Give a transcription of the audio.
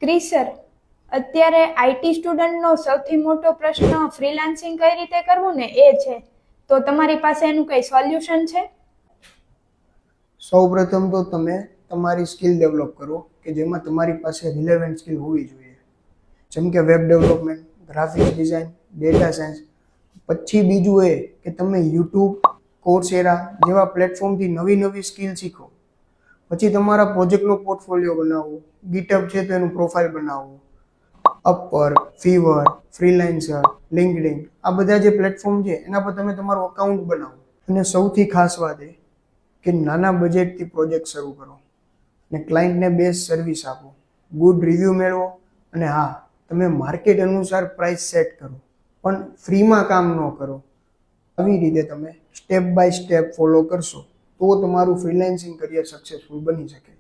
Chris sir, અત્યારે IT સ્ટુડન્ટનો સૌથી મોટો પ્રશ્ન ફ્રીલાન્સિંગ કઈ રીતે કરવું ને એ છે. તો તમારી પાસે એનું કઈ સોલ્યુશન છે? સૌપ્રથમ તો તમે તમારી સ્કિલ ડેવલપ કરો કે જેમાં તમારી પાસે રિલેવન્ટ સ્કિલ હોવી જોઈએ, જેમ કે web development, graphics design, data science. પછી બીજું એ કે તમે યુટ્યુબ, કોર્સેરા જેવા પ્લેટફોર્મથી નવી સ્કિલ શીખો. પછી તમારા પ્રોજેક્ટનો પોર્ટફોલિયો બનાવો, ગીટહબ છે તો એનું પ્રોફાઇલ બનાવો. અપવર્ક, ફીવર, ફ્રીલાન્સર, લિંક્ડઇન આ બધા જે પ્લેટફોર્મ છે એના પર તમે તમારું અકાઉન્ટ બનાવો. અને સૌથી ખાસ વાત એ કે નાના બજેટથી પ્રોજેક્ટ શરૂ કરો અને ક્લાયન્ટને બેસ્ટ સર્વિસ આપો, ગુડ રિવ્યૂ મેળવો. અને હા, તમે માર્કેટ અનુસાર પ્રાઇસ સેટ કરો, પણ ફ્રીમાં કામ ન કરો. આવી રીતે તમે સ્ટેપ બાય સ્ટેપ ફોલો કરશો તો તમારું ફ્રીલાન્સિંગ કરિયર સક્સેસફુલ બની શકે.